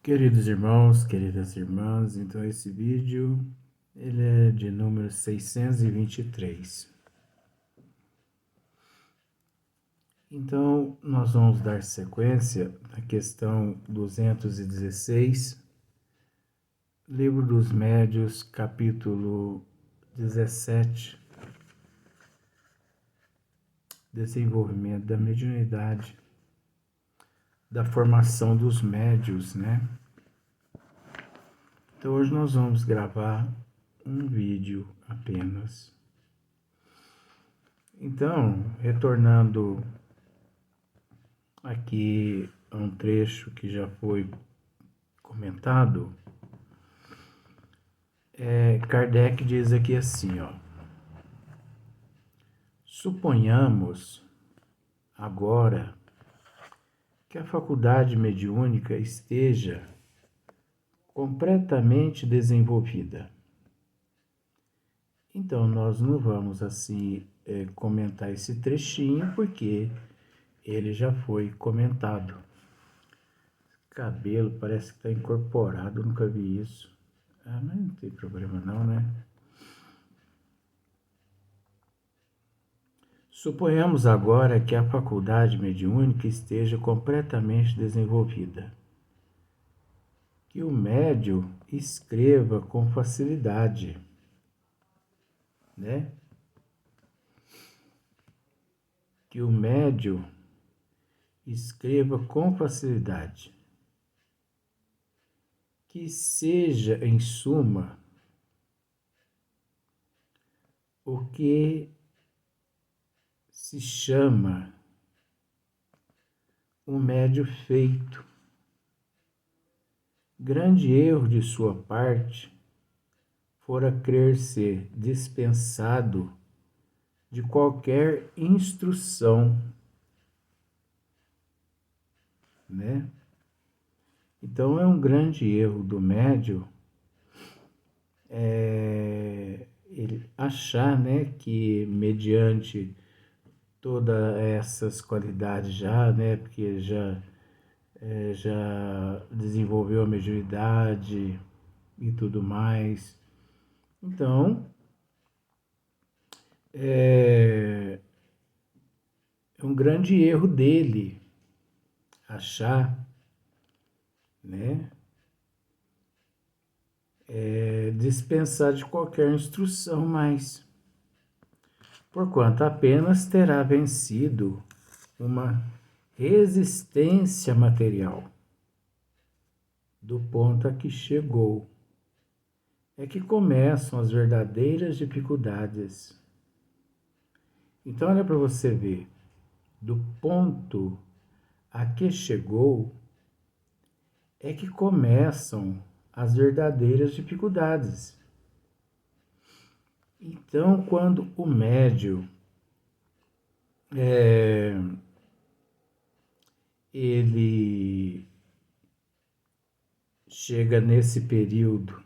Queridos irmãos, queridas irmãs, então esse vídeo ele é de número 623. Então nós vamos dar sequência na questão 216, Livro dos Médios, capítulo 17, desenvolvimento da mediunidade, da formação dos médios, né? Então hoje nós vamos gravar um vídeo apenas. Então, retornando aqui a um trecho que já foi comentado, Kardec diz aqui assim, ó: suponhamos agora que a faculdade mediúnica esteja completamente desenvolvida. Então, nós não vamos assim comentar esse trechinho, porque ele já foi comentado. Cabelo parece que está incorporado, eu nunca vi isso. Ah, mas não tem problema não, né? Suponhamos agora que a faculdade mediúnica esteja completamente desenvolvida, que o médium escreva com facilidade, né? Que o médium escreva com facilidade, que seja, em suma, o que se chama um médium feito. Grande erro de sua parte fora crer ser dispensado de qualquer instrução, né? Então é um grande erro do médium ele achar, né, que mediante todas essas qualidades já, né, porque já desenvolveu a mediunidade e tudo mais. Então, é um grande erro dele achar, né, dispensar de qualquer instrução mais, porquanto apenas terá vencido uma resistência material. Do ponto a que chegou é que começam as verdadeiras dificuldades. Então, olha para você ver, do ponto a que chegou é que começam as verdadeiras dificuldades. Então, quando o médium ele chega nesse período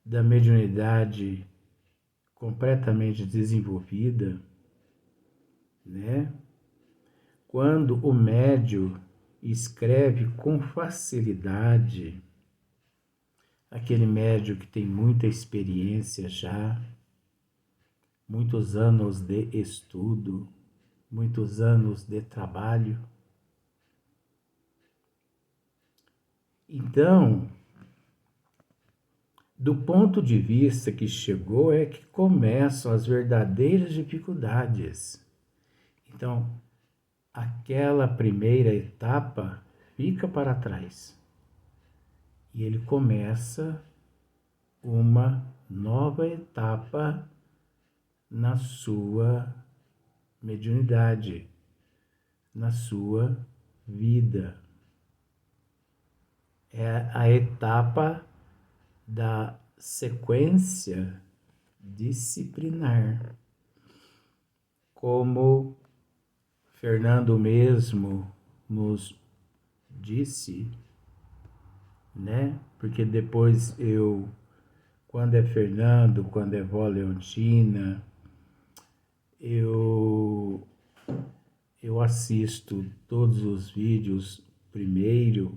da mediunidade completamente desenvolvida, né? Quando o médium escreve com facilidade, aquele médium que tem muita experiência já, muitos anos de estudo, muitos anos de trabalho. Então, do ponto de vista que chegou, é que começam as verdadeiras dificuldades. Então, aquela primeira etapa fica para trás. E ele começa uma nova etapa na sua mediunidade, na sua vida. É a etapa da sequência disciplinar. Como Fernando mesmo nos disse, né? Porque depois quando é Fernando, quando é vó Leontina, eu assisto todos os vídeos primeiro,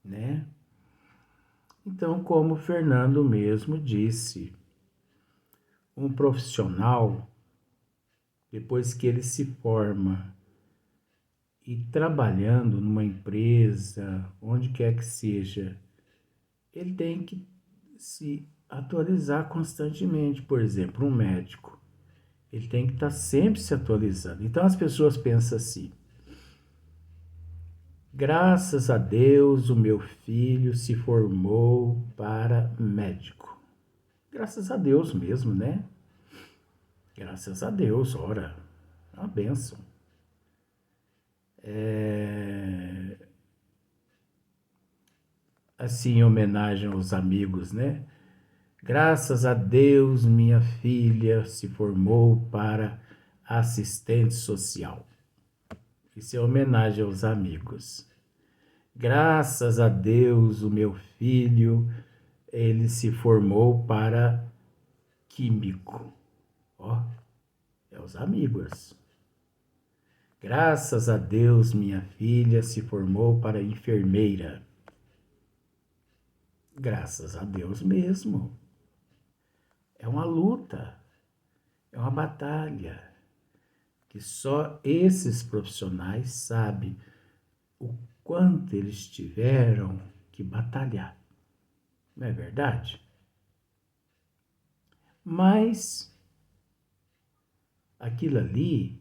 né? Então, como o Fernando mesmo disse, um profissional, depois que ele se forma e trabalhando numa empresa, onde quer que seja, ele tem que se atualizar constantemente. Por exemplo, um médico, ele tem que estar sempre se atualizando. Então as pessoas pensam assim: graças a Deus o meu filho se formou para médico. Graças a Deus mesmo, né? Graças a Deus, ora, é uma bênção. Assim, em homenagem aos amigos, né? Graças a Deus, minha filha se formou para assistente social. Isso é homenagem aos amigos. Graças a Deus, o meu filho, ele se formou para químico. Ó, é os amigos. Graças a Deus, minha filha se formou para enfermeira. Graças a Deus mesmo. É uma luta, é uma batalha, que só esses profissionais sabem o quanto eles tiveram que batalhar. Não é verdade? Mas aquilo ali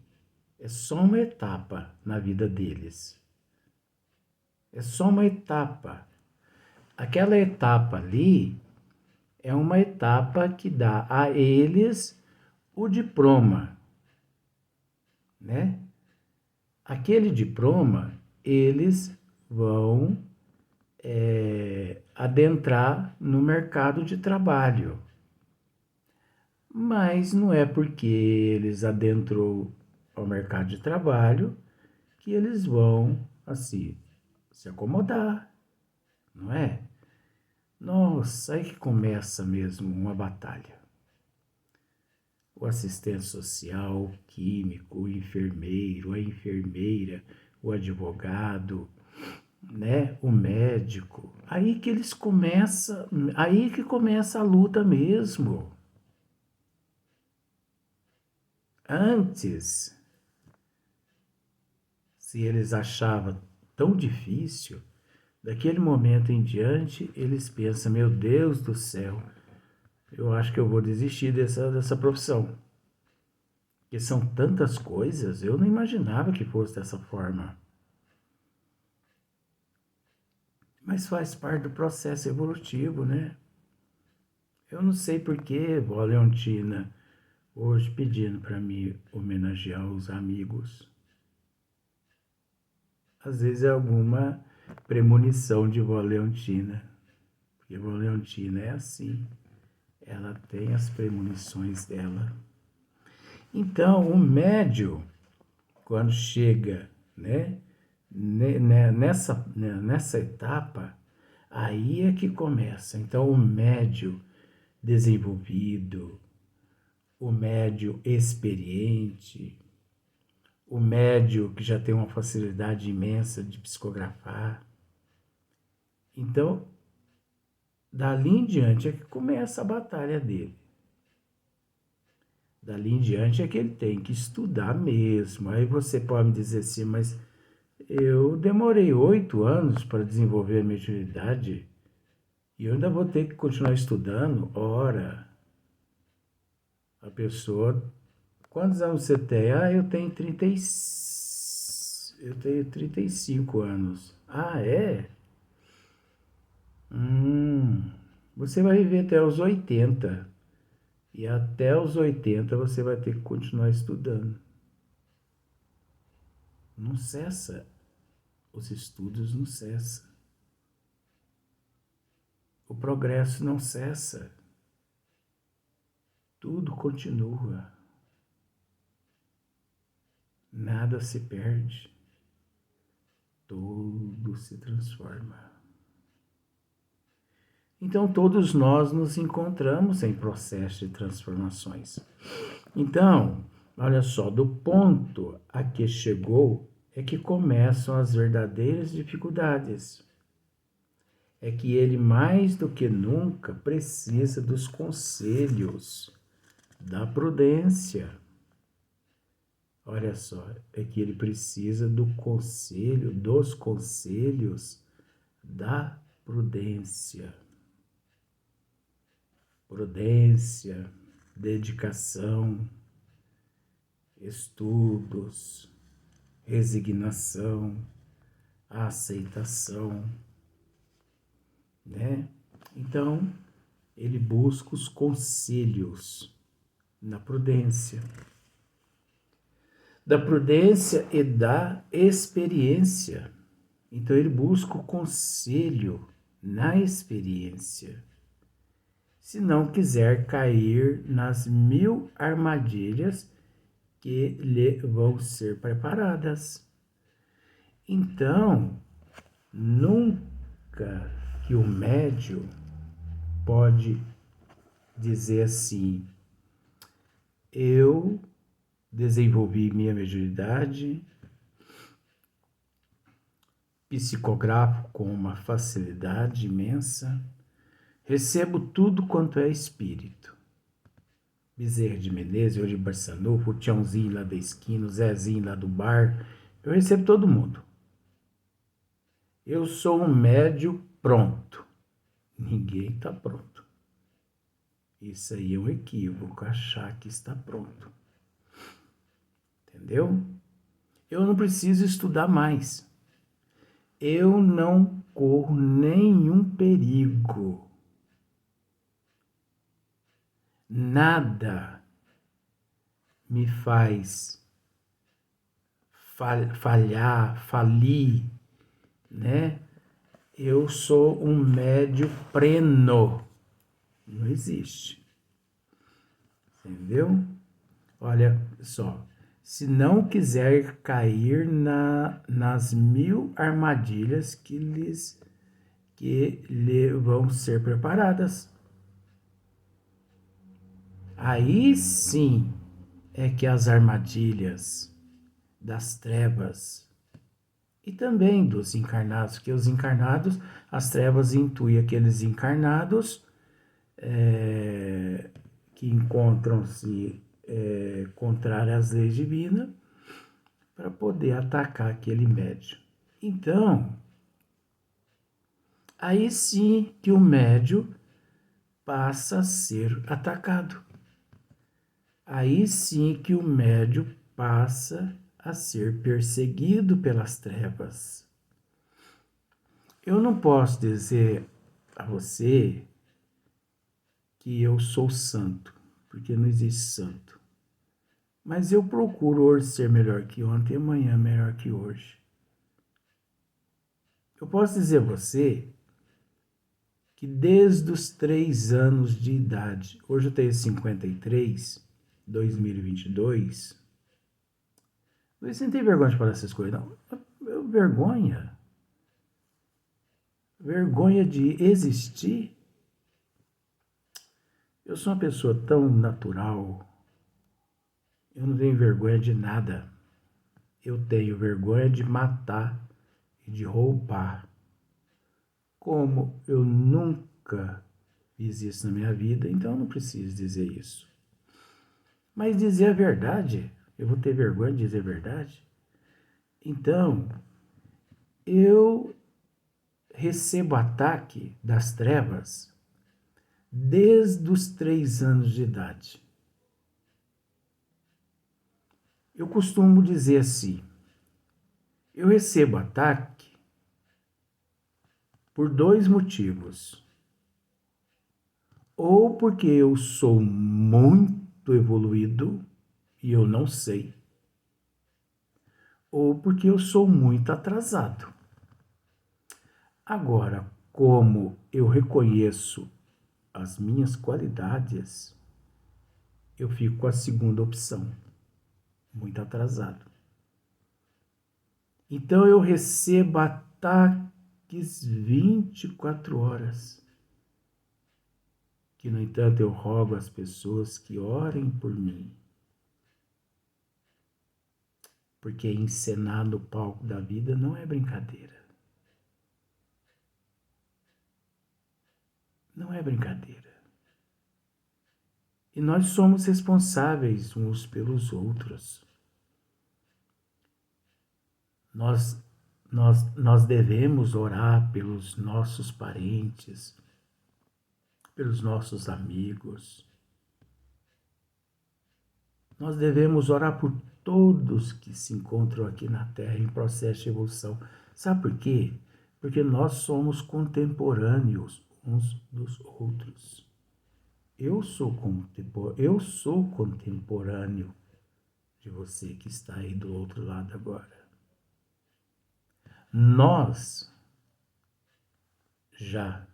é só uma etapa na vida deles. É só uma etapa. Aquela etapa ali é uma etapa que dá a eles o diploma, né? Aquele diploma, eles vão adentrar no mercado de trabalho. Mas não é porque eles adentrou ao mercado de trabalho que eles vão, assim, se acomodar, não é? Nossa, aí que começa mesmo uma batalha. O assistente social, o químico, o enfermeiro, a enfermeira, o advogado, né, o médico. Aí que eles começam, aí que começa a luta mesmo. Antes, se eles achavam tão difícil, daquele momento em diante, eles pensam: meu Deus do céu, eu acho que eu vou desistir dessa profissão. Porque são tantas coisas, eu não imaginava que fosse dessa forma. Mas faz parte do processo evolutivo, né? Eu não sei por que vó Leontina hoje pedindo para mim homenagear os amigos. Às vezes é alguma premonição de vó Leontina. Porque vó Leontina é assim. Ela tem as premonições dela. Então, o médio, quando chega, né, nessa etapa, aí é que começa. Então, o médio desenvolvido, o médio experiente, o médio que já tem uma facilidade imensa de psicografar. Então, dali em diante é que começa a batalha dele. Dali em diante é que ele tem que estudar mesmo. Aí você pode me dizer assim: mas eu demorei 8 anos para desenvolver a mediunidade e eu ainda vou ter que continuar estudando? Ora, a pessoa... Quantos anos você tem? Ah, eu tenho 35 anos. Ah, é? Você vai viver até os 80. E até os 80 você vai ter que continuar estudando. Não cessa. Os estudos não cessam. O progresso não cessa. Tudo continua. Nada se perde. Tudo se transforma. Então, todos nós nos encontramos em processo de transformações. Então, olha só, do ponto a que chegou é que começam as verdadeiras dificuldades. é que ele mais do que nunca precisa dos conselhos da prudência. Olha só, é que ele precisa dos conselhos da prudência. Prudência, dedicação, estudos, resignação, aceitação, né? Então, ele busca os conselhos na prudência. Da prudência e da experiência. Então, ele busca o conselho na experiência. Se não quiser cair nas 1000 armadilhas que lhe vão ser preparadas. Então, nunca que o médium pode dizer assim: eu desenvolvi minha mediunidade, psicografo com uma facilidade imensa, recebo tudo quanto é espírito. Bezerra de Menezes, hoje Barçanufo, o Tiãozinho lá da esquina, o Zezinho lá do bar, eu recebo todo mundo. Eu sou um médium pronto. Ninguém está pronto. Isso aí é um equívoco, achar que está pronto. Entendeu? Eu não preciso estudar mais. Eu não corro nenhum perigo. Nada me faz falir, né? Eu sou um médium pleno. Não existe. Entendeu? Olha só. Se não quiser cair nas 1000 armadilhas que lhe vão ser preparadas. Aí sim é que as armadilhas das trevas e também dos encarnados, que os encarnados, as trevas intuem aqueles encarnados que encontram-se contrários às leis divinas para poder atacar aquele médium. Então, aí sim que o médium passa a ser atacado. Aí sim que o médium passa a ser perseguido pelas trevas. Eu não posso dizer a você que eu sou santo, porque não existe santo. Mas eu procuro hoje ser melhor que ontem e amanhã melhor que hoje. Eu posso dizer a você que desde os 3 anos de idade, hoje eu tenho 53, 2022, você não tem vergonha de falar essas coisas, não? Vergonha. Vergonha de existir. Eu sou uma pessoa tão natural. Eu não tenho vergonha de nada. Eu tenho vergonha de matar e de roubar. Como eu nunca fiz isso na minha vida, então eu não preciso dizer isso. Mas dizer a verdade, eu vou ter vergonha de dizer a verdade? Então, eu recebo ataque das trevas desde os 3 anos de idade. Eu costumo dizer assim, eu recebo ataque por 2 motivos. Ou porque eu sou muito evoluído e eu não sei, ou porque eu sou muito atrasado. Agora, como eu reconheço as minhas qualidades, eu fico com a segunda opção, muito atrasado. Então eu recebo ataques 24 horas. Que, no entanto, eu rogo às pessoas que orem por mim. Porque encenar no palco da vida não é brincadeira. Não é brincadeira. E nós somos responsáveis uns pelos outros. Nós devemos orar pelos nossos parentes, pelos nossos amigos. Nós devemos orar por todos que se encontram aqui na Terra em processo de evolução. Sabe por quê? Porque nós somos contemporâneos uns dos outros. Eu sou contemporâneo de você que está aí do outro lado agora. Nós já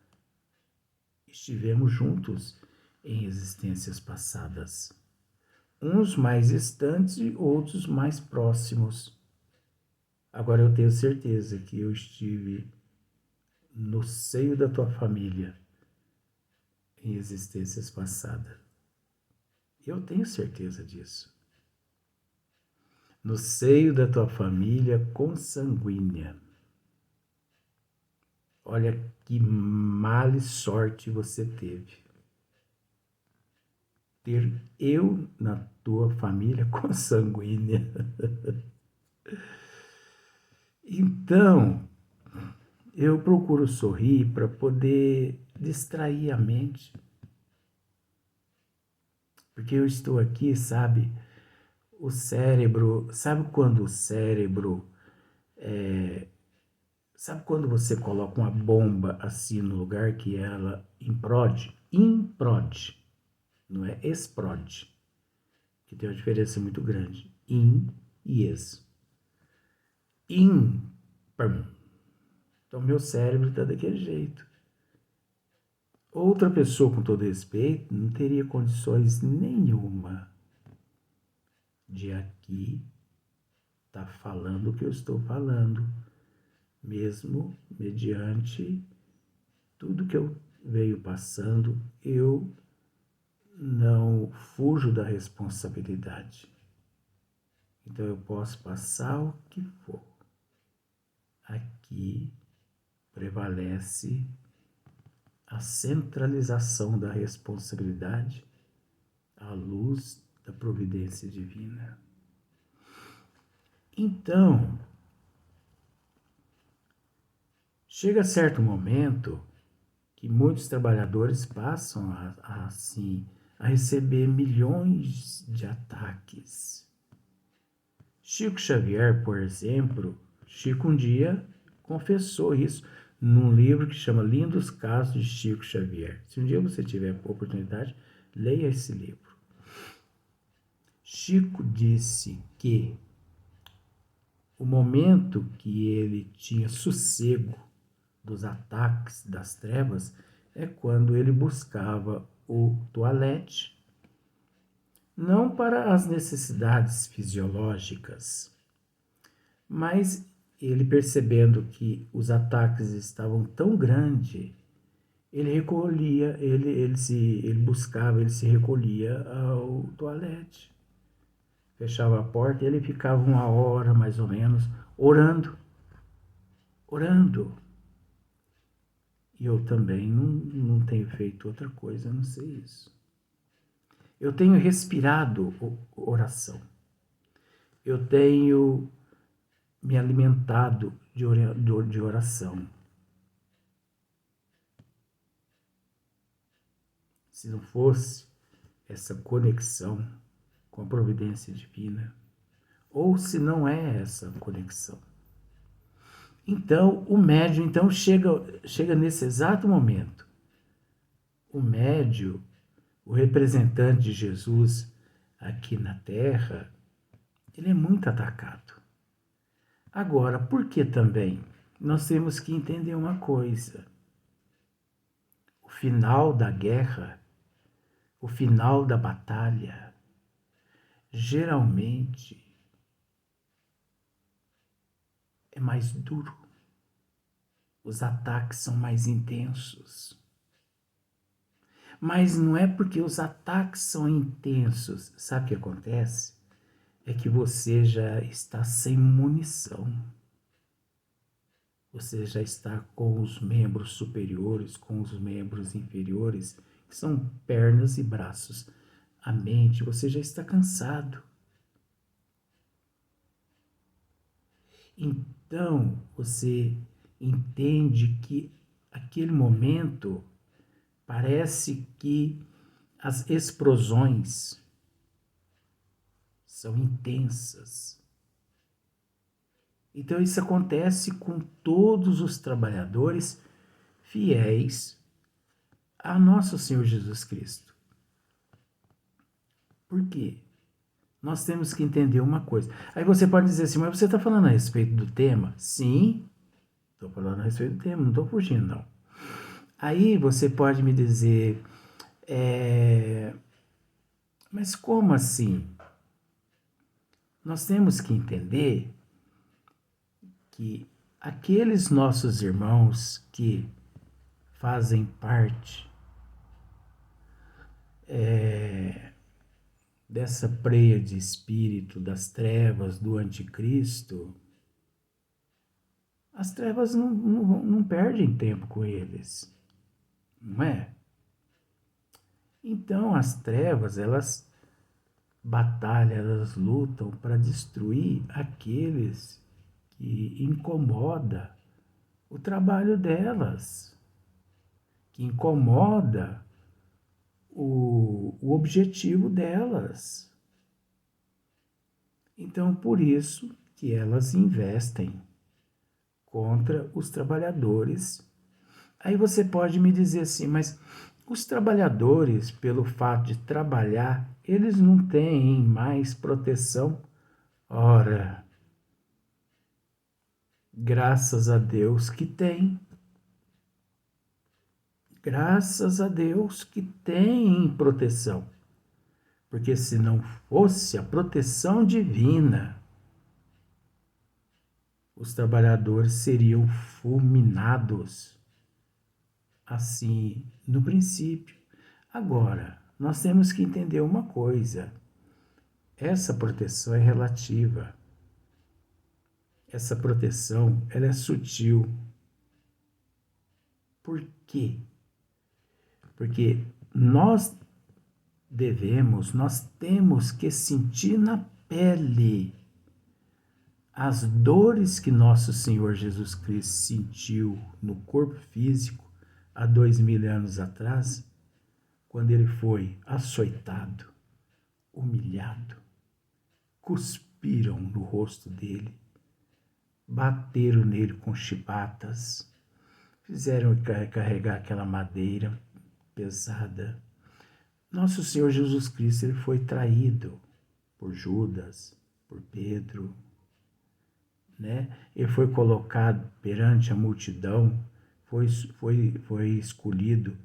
estivemos juntos em existências passadas. Uns mais distantes e outros mais próximos. Agora eu tenho certeza que eu estive no seio da tua família em existências passadas. Eu tenho certeza disso. No seio da tua família consanguínea. Olha que mala sorte você teve. Ter eu na tua família consanguínea. Então, eu procuro sorrir para poder distrair a mente. Porque eu estou aqui, sabe? O cérebro, sabe quando o cérebro... Sabe quando você coloca uma bomba assim no lugar que ela implode? Implode, não é explode. Que tem uma diferença muito grande. In e ex. In, pam. Então, meu cérebro está daquele jeito. Outra pessoa, com todo respeito, não teria condições nenhuma de aqui estar falando o que eu estou falando, mesmo mediante tudo que eu venho passando, eu não fujo da responsabilidade. Então eu posso passar o que for. Aqui prevalece a centralização da responsabilidade à luz da providência divina. Então, chega certo momento que muitos trabalhadores passam assim a receber milhões de ataques. Chico Xavier, por exemplo, Chico um dia confessou isso num livro que chama Lindos Casos de Chico Xavier. Se um dia você tiver a oportunidade, leia esse livro. Chico disse que o momento que ele tinha sossego dos ataques das trevas é quando ele buscava o toalete, não para as necessidades fisiológicas, mas ele percebendo que os ataques estavam tão grandes, ele recolhia, ele buscava, ele se recolhia ao toalete. Fechava a porta e ele ficava 1 hora, mais ou menos, orando. E eu também não tenho feito outra coisa a não ser isso. Eu tenho respirado oração. Eu tenho me alimentado de oração. Se não fosse essa conexão com a providência divina, ou se não é essa conexão. Então, o médium chega nesse exato momento. O médium, o representante de Jesus aqui na Terra, ele é muito atacado. Agora, por que também? Nós temos que entender uma coisa. O final da guerra, o final da batalha, geralmente é mais duro. Os ataques são mais intensos. Mas não é porque os ataques são intensos. Sabe o que acontece? É que você já está sem munição. você já está com os membros superiores, com os membros inferiores, que são pernas e braços. A mente, você já está cansado. Então, você entende que aquele momento parece que as explosões são intensas. Então, isso acontece com todos os trabalhadores fiéis a nosso Senhor Jesus Cristo. Por quê? Nós temos que entender uma coisa. Aí você pode dizer assim, mas você está falando a respeito do tema? Sim, estou falando a respeito do tema, não estou fugindo, não. Aí você pode me dizer, mas como assim? Nós temos que entender que aqueles nossos irmãos que fazem parte dessa preia de espírito das trevas do anticristo, as trevas não perdem tempo com eles, não é? Então as trevas, elas batalham, elas lutam para destruir aqueles que incomoda o trabalho delas, que incomoda o objetivo delas. Então, por isso que elas investem contra os trabalhadores. Aí você pode me dizer assim, mas os trabalhadores, pelo fato de trabalhar, eles não têm mais proteção? Ora, graças a Deus que tem. Graças a Deus que tem proteção. Porque se não fosse a proteção divina, os trabalhadores seriam fulminados. Assim, no princípio. Agora, nós temos que entender uma coisa. Essa proteção é relativa. Essa proteção, ela é sutil. Por quê? Porque nós temos que sentir na pele as dores que nosso Senhor Jesus Cristo sentiu no corpo físico há 2000 anos atrás, quando ele foi açoitado, humilhado, cuspiram no rosto dele, bateram nele com chibatas, fizeram carregar aquela madeira pesada. Nosso Senhor Jesus Cristo, ele foi traído por Judas, por Pedro, né? Ele foi colocado perante a multidão, foi escolhido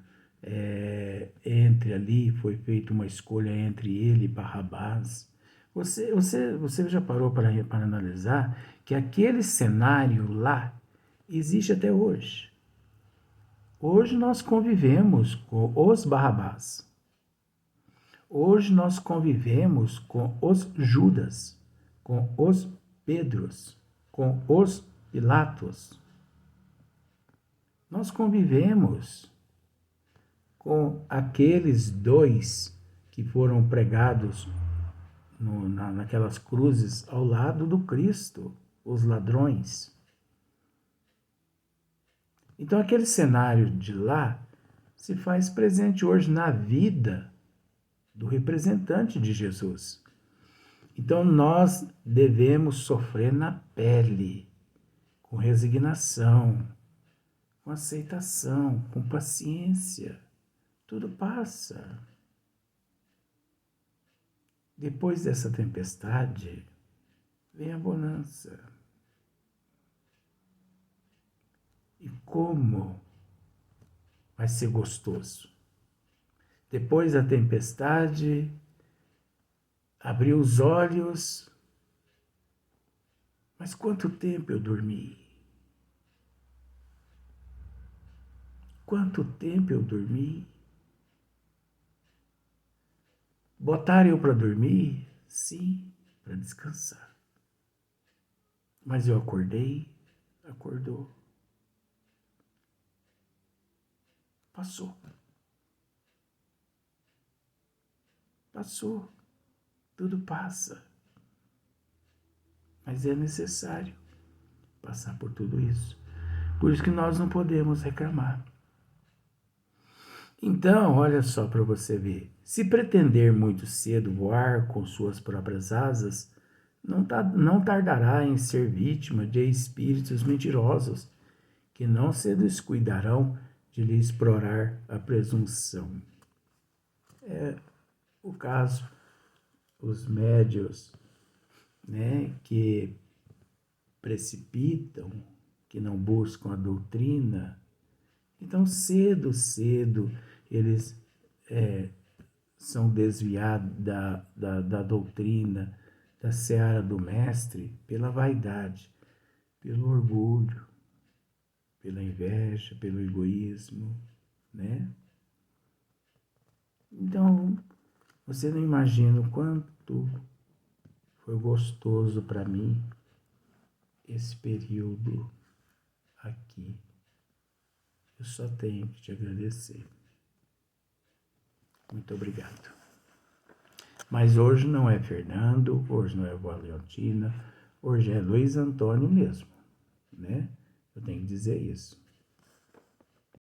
entre ali, foi feita uma escolha entre ele e Barrabás. Você já parou para analisar que aquele cenário lá existe até hoje? Hoje nós convivemos com os Barrabás. Hoje nós convivemos com os Judas, com os Pedros, com os Pilatos. Nós convivemos com aqueles dois que foram pregados naquelas cruzes ao lado do Cristo, os ladrões. Então aquele cenário de lá se faz presente hoje na vida do representante de Jesus. Então nós devemos sofrer na pele, com resignação, com aceitação, com paciência. Tudo passa. Depois dessa tempestade, vem a bonança. E como vai ser gostoso. Depois da tempestade, abri os olhos, mas quanto tempo eu dormi? Quanto tempo eu dormi? Botaram eu para dormir? Sim, para descansar. Mas eu acordei, acordou. Passou. Passou. Tudo passa. Mas é necessário passar por tudo isso. Por isso que nós não podemos reclamar. Então, olha só para você ver. Se pretender muito cedo voar com suas próprias asas, não tardará em ser vítima de espíritos mentirosos, que não se descuidarão de lhe explorar a presunção. É o caso, os médios, né, que precipitam, que não buscam a doutrina. Então, cedo eles são desviados da doutrina, da seara do mestre, pela vaidade, pelo orgulho, pela inveja, pelo egoísmo, né? Então, você não imagina o quanto foi gostoso para mim esse período aqui. Eu só tenho que te agradecer. Muito obrigado. Mas hoje não é Fernando, hoje não é Vó Leontina, hoje é Luiz Antônio mesmo, né? Eu tenho que dizer isso.